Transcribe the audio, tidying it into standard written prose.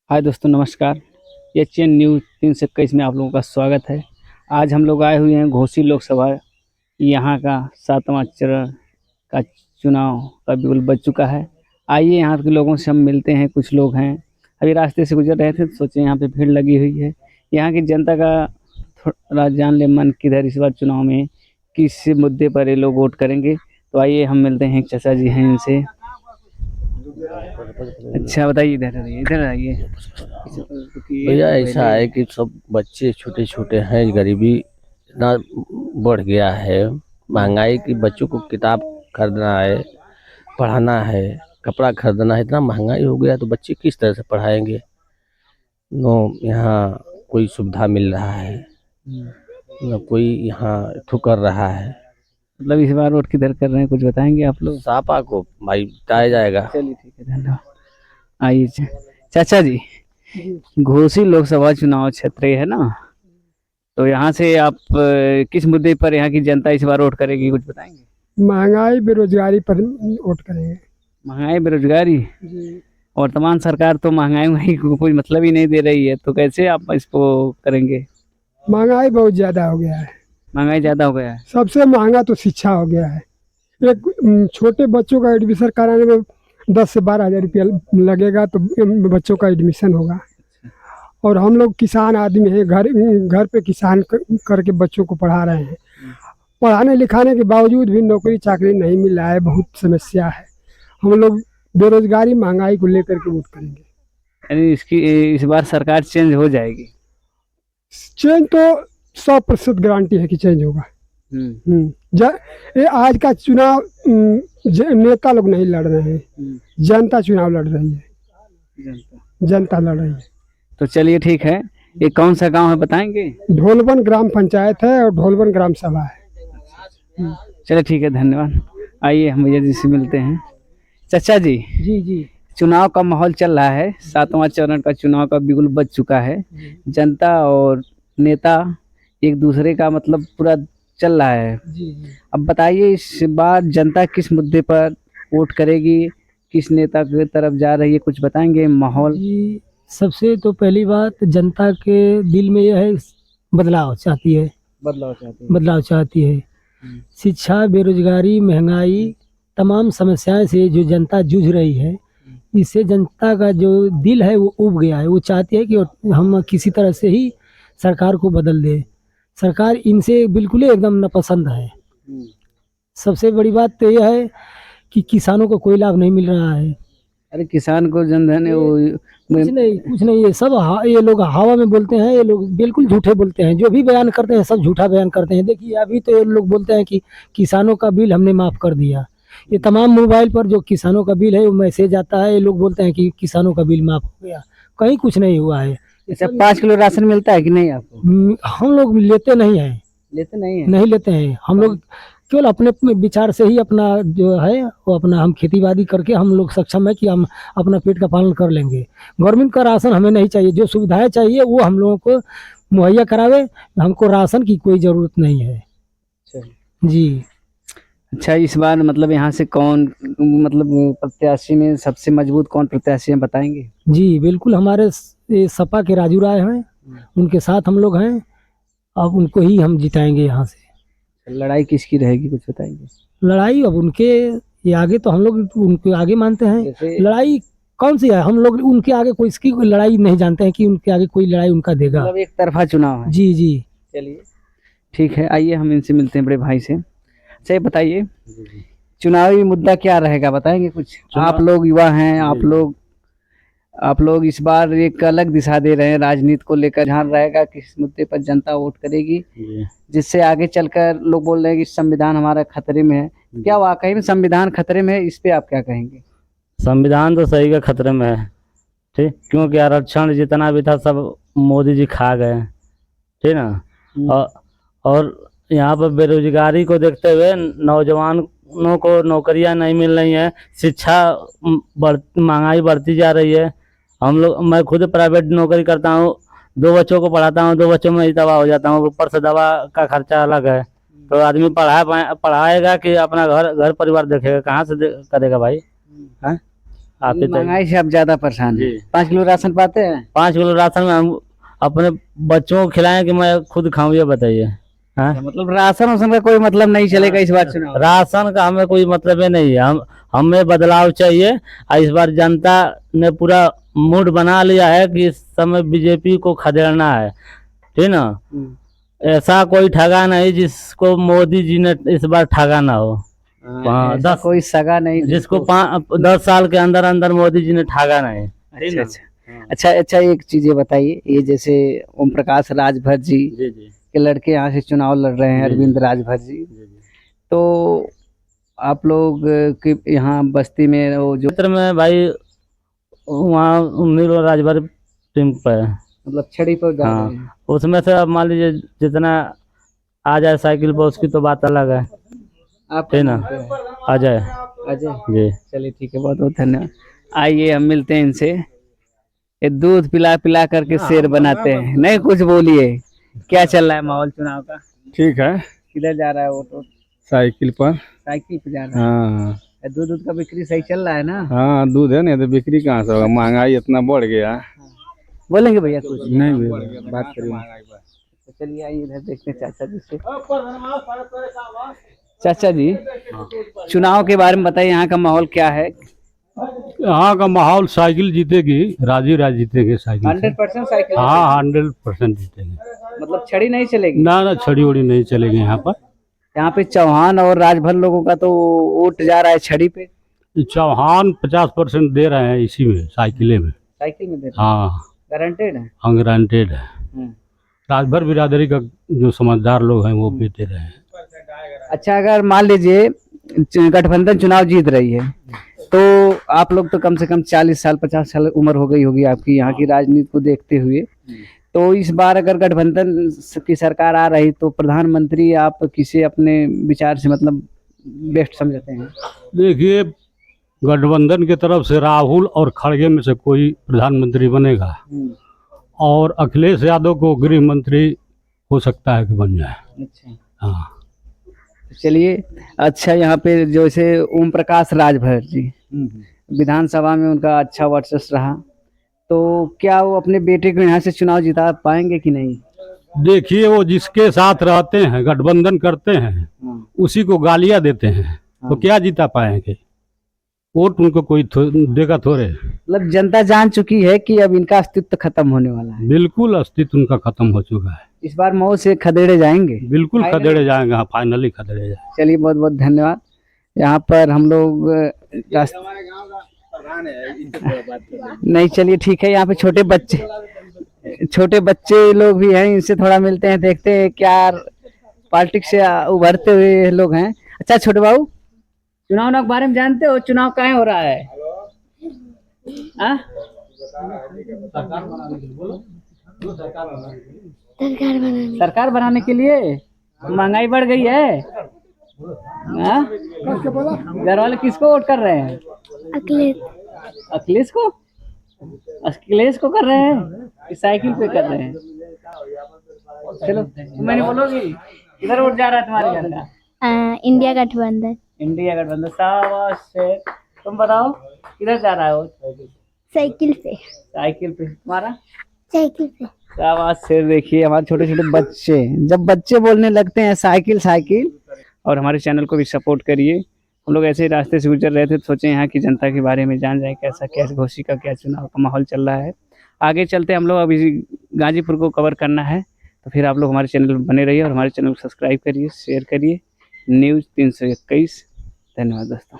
हाय दोस्तों, नमस्कार। HN news 321 में आप लोगों का स्वागत है। आज हम लोग आए हुए हैं घोसी लोकसभा। यहाँ का 7वां चरण का चुनाव का बिगुल बज चुका है। आइए यहाँ के लोगों से हम मिलते हैं। कुछ लोग हैं, अभी रास्ते से गुजर रहे थे तो सोचे यहाँ पे भीड़ लगी हुई है। यहाँ की जनता का थोड़ा जान ले मन किधर इस बार चुनाव में किस मुद्दे पर ये लोग वोट करेंगे। तो आइए हम मिलते हैं। एक चाचा जी हैं, इनसे। अच्छा बताइए, इधर आइए, इधर आइए। भैया ऐसा है कि सब बच्चे छोटे छोटे हैं, गरीबी इतना बढ़ गया है, महंगाई की, बच्चों को किताब खरीदना है, पढ़ाना है, कपड़ा खरीदना है, इतना महंगाई हो गया तो बच्चे किस तरह से पढ़ाएंगे। नो यहाँ कोई सुविधा मिल रहा है, न कोई यहाँ ठुकर रहा है। मतलब इस बार वोट किधर कर रहे हैं, कुछ बताएंगे आप लोग? सापा को भाई बताया जाएगा। चलिए ठीक है, धन्यवाद। आइए चाचा जी, घोसी लोकसभा चुनाव क्षेत्र है ना, तो यहाँ से आप किस मुद्दे पर यहाँ की जनता इस बार वोट करेगी, कुछ बताएंगे? महंगाई बेरोजगारी पर वोट करेंगे महंगाई बेरोजगारी। जी। वर्तमान सरकार तो महंगाई को कोई मतलब ही नहीं दे रही है, तो कैसे आप इसको करेंगे? महंगाई बहुत ज्यादा हो गया है। महंगाई ज्यादा हो गया है। सबसे महंगा तो शिक्षा हो गया है। एक छोटे बच्चों का एडमिशन कराने में 10 से 12 हज़ार रुपया लगेगा तो बच्चों का एडमिशन होगा। और हम लोग किसान आदमी हैं, घर घर पे किसान करके बच्चों को पढ़ा रहे हैं। पढ़ाने लिखाने के बावजूद भी नौकरी चाकरी नहीं मिल रहा है, बहुत समस्या है। हम लोग बेरोजगारी महंगाई को लेकर के वोट करेंगे। यानी इसकी इस बार सरकार चेंज हो जाएगी? चेंज तो 100% गारंटी है कि चेंज होगा। ये आज का चुनाव नेता लोग नहीं लड़ रहे हैं, जनता चुनाव लड़ रही है, जनता लड़ रही है। तो चलिए ठीक है, ये कौन सा गांव है बताएंगे? ढोलवन ग्राम पंचायत है और ढोलवन ग्राम सभा है। चलिए ठीक है, धन्यवाद। आइए हम भैया जी से मिलते हैं। चाचा जी जी चुनाव का माहौल चल रहा है, 7वां चरण का चुनाव का बिगुल बज चुका है। जनता और नेता एक दूसरे का मतलब पूरा चल रहा है। अब बताइए, इस बार जनता किस मुद्दे पर वोट करेगी, किस नेता की तरफ जा रही है, कुछ बताएंगे माहौल? जी, सबसे तो पहली बात, जनता के दिल में यह है, बदलाव चाहती है। बदलाव चाहती है। शिक्षा, बेरोजगारी, महंगाई, तमाम समस्याएं से जो जनता जूझ रही है, इससे जनता का जो दिल है वो उब गया है। वो चाहती है कि हम किसी तरह से ही सरकार को बदल दे। सरकार इनसे बिल्कुल ही एकदम नापसंद है। सबसे बड़ी बात तो यह है कि किसानों को कोई लाभ नहीं मिल रहा है। अरे किसान को जनधन है वो कुछ नहीं, ये सब ये लोग हवा में बोलते हैं। ये लोग बिल्कुल झूठे बोलते हैं, जो भी बयान करते हैं सब झूठा बयान करते हैं। देखिए अभी तो ये लोग बोलते हैं कि किसानों का बिल हमने माफ़ कर दिया। ये तमाम मोबाइल पर जो किसानों का बिल है वो मैसेज आता है, ये लोग बोलते हैं कि किसानों का बिल माफ़ हो गया। कहीं कुछ नहीं हुआ है। अच्छा, 5 किलो राशन मिलता है कि नहीं आपको? हम लोग लेते नहीं हैं। लेते नहीं है? नहीं लेते हैं हम लोग। केवल अपने विचार से ही अपना जो है वो अपना हम खेती करके हम लोग सक्षम है कि हम अपना पेट का पालन कर लेंगे। गवर्नमेंट का राशन हमें नहीं चाहिए, जो सुविधाएं चाहिए वो हम लोगों को मुहैया करावे। हमको राशन की कोई ज़रूरत नहीं है। जी। अच्छा, इस बार मतलब यहाँ से कौन मतलब प्रत्याशी में सबसे मजबूत कौन प्रत्याशी है, बताएंगे? जी बिल्कुल, हमारे ये सपा के राजू राय हैं, उनके साथ हम लोग हैं। अब उनको ही हम जिताएंगे यहाँ से। लड़ाई किसकी रहेगी, कुछ बताएंगे? लड़ाई अब उनके ये आगे, तो हम लोग उनके आगे मानते हैं। लड़ाई कौन सी है, हम लोग उनके आगे कोई इसकी कोई लड़ाई नहीं जानते हैं कि उनके आगे कोई लड़ाई उनका देगा। मतलब एक तरफा चुनाव है। जी। चलिए ठीक है, आइए हम इनसे मिलते हैं, बड़े भाई से। अच्छा बताइए, चुनावी मुद्दा क्या रहेगा, बताएंगे कुछ? आप लोग युवा हैं, आप लोग इस बार एक अलग दिशा दे रहे हैं राजनीति को लेकर। ध्यान रहेगा किस मुद्दे पर जनता वोट करेगी, जिससे आगे चलकर लोग बोल रहे हैं कि संविधान हमारा खतरे में है। क्या वाकई में संविधान खतरे में है? इस पे आप क्या कहेंगे? संविधान तो सही का खतरे में है, ठीक, क्योंकि आरक्षण जितना भी था सब मोदी जी खा गए, ठीक ना। और यहाँ पर बेरोजगारी को देखते हुए नौजवानों को नौकरियां नहीं मिल रही हैं, शिक्षा महंगाई बढ़ती जा रही है। मैं खुद प्राइवेट नौकरी करता हूँ, 2 बच्चों को पढ़ाता हूँ, 2 बच्चों में ही दवा हो जाता हूँ, ऊपर से दवा का खर्चा अलग है। तो आदमी पढ़ाएगा कि अपना घर परिवार देखेगा, कहाँ से करेगा भाई? आप ही तक महंगाई से आप ज्यादा परेशान हैं। जी। 5 किलो राशन पाते हैं? 5 किलो राशन में हम अपने बच्चों को खिलाएं कि मैं खुद खाऊं, ये बताइए। हाँ, मतलब राशन वासन का कोई मतलब नहीं चलेगा इस बार चुनाव? राशन का हमें कोई मतलब ही नहीं है। हमें बदलाव चाहिए। और इस बार जनता ने पूरा मूड बना लिया है कि इस समय बीजेपी को खदेड़ना है, ठीक ना। ऐसा कोई ठगा नहीं जिसको मोदी जी ने इस बार ठगा ना हो। ऐसा कोई सगा नहीं जिसको 10 साल के अंदर अंदर मोदी जी ने ठगा नहीं। अच्छा अच्छा अच्छा, एक चीज ये बताइए, ये जैसे ओम प्रकाश राजभर जी जी जी के लड़के यहाँ से चुनाव लड़ रहे हैं, जी, अरविंद राजभर जी, जी। तो आप लोग के यहाँ बस्ती में वो जो क्षेत्र में भाई वहाँ नीलो राजभर टीम पे है। मतलब छड़ी पर जा हाँ, रहे हैं। उसमें से अब मान लीजिए जितना आ जाए साइकिल पर, उसकी तो बात अलग है, आप ठीक ना। अजय अजय जी। चलिए ठीक है, बहुत बहुत धन्यवाद। आइए हम मिलते हैं इनसे। ये दूध पिला पिला करके शेर बनाते हैं। नहीं कुछ बोलिए, क्या चल रहा है माहौल चुनाव का? ठीक है। किधर जा रहा है वो? तो साइकिल पर। साइकिल पे जा रहा है। हाँ दूध का बिक्री सही चल रहा है ना? हाँ, दूध है नहीं तो बिक्री कहाँ से होगा, महंगाई इतना बढ़ गया। बोलेंगे भैया कुछ? नहीं भैया, बात करिए। तो चलिए आइए इधर देखते हैं चाचा जी से। चाचा जी, चुनाव के बारे में बताइए, यहाँ का माहौल क्या है? यहाँ का माहौल साइकिल जीतेगी, राजी राज जीतेगी साइकिल से। 100% साइकिल? हाँ 100% जीतेगी। मतलब छड़ी नहीं चलेगी? ना छड़ी उड़ी नहीं चलेगी यहाँ पर। यहाँ पे चौहान और राजभर लोगों का तो वोट जा रहा है छड़ी पे। चौहान 50% दे रहे हैं इसी में, साइकिले में। साइकिल में दे रहे हैं? हाँ गारंटेड है? गारंटेड है। राजभर बिरादरी का जो समझदार लोग हैं वो भी दे रहे हैं। अच्छा, अगर मान लीजिए गठबंधन चुनाव जीत रही है, तो आप लोग तो कम से कम 40 साल 50 साल उम्र हो गई होगी आपकी यहाँ की राजनीति को देखते हुए, तो इस बार अगर गठबंधन की सरकार आ रही तो प्रधानमंत्री आप किसे अपने विचार से मतलब बेस्ट समझते हैं? देखिए, गठबंधन की तरफ से राहुल और खड़गे में से कोई प्रधानमंत्री बनेगा, और अखिलेश यादव को गृह मंत्री हो सकता है कि बन जाए। अच्छा हाँ चलिए। अच्छा, यहाँ पे जैसे ओम प्रकाश राजभर जी विधानसभा में उनका अच्छा वर्चस्व रहा, तो क्या वो अपने बेटे को यहाँ से चुनाव जिता पाएंगे कि नहीं? देखिए, वो जिसके साथ रहते हैं, गठबंधन करते हैं, उसी को गालियां देते हैं, तो क्या जीता पाएंगे? वोट उनको कोई देगा थोड़े। मतलब जनता जान चुकी है कि अब इनका अस्तित्व खत्म होने वाला है। बिल्कुल अस्तित्व उनका खत्म हो चुका है। इस बार मऊ से खदेड़े जाएंगे? बिल्कुल खदेड़े जाएंगे। हाँ, फाइनली खदेड़े जाएंगे। चलिए बहुत बहुत धन्यवाद। यहाँ पर हम लोग नहीं, चलिए ठीक है। यहाँ पे छोटे बच्चे लोग भी हैं, इनसे थोड़ा मिलते हैं, देखते हैं क्या पॉलिटिक्स से उभरते हुए लोग हैं। अच्छा छोटे बाबू, चुनाव के बारे में जानते हो? चुनाव कहाँ हो रहा है? सरकार बनाने के लिए। महंगाई बढ़ गई है। घर वाले किसको वोट कर रहे हैं? अखिलेश को? अखिलेश को कर रहे हैं कि साइकिल पे कर रहे हैं? चलो मैंने बोलोगी, किधर वोट जा रहा है तुम्हारे घर का? इंडिया गठबंधन। इंडिया गठबंधन, शाबाश। तुम बताओ किधर जा रहा है वोट? साइकिल पे। साइकिल पे। तुम्हारा? साइकिल पे। शाबाश से। देखिए हमारे छोटे छोटे बच्चे, जब बच्चे बोलने लगते हैं साइकिल साइकिल। और हमारे चैनल को भी सपोर्ट करिए। हम लोग ऐसे ही रास्ते से गुजर रहे थे, तो सोचे यहाँ की जनता के बारे में जान जाए, कैसा घोसी का क्या चुनाव का माहौल चल रहा है। आगे चलते हम लोग, अभी गाजीपुर को कवर करना है, तो फिर आप लोग हमारे चैनल पर बने रहिए और हमारे चैनल को सब्सक्राइब करिए, शेयर करिए। न्यूज़ 321। धन्यवाद दोस्तों।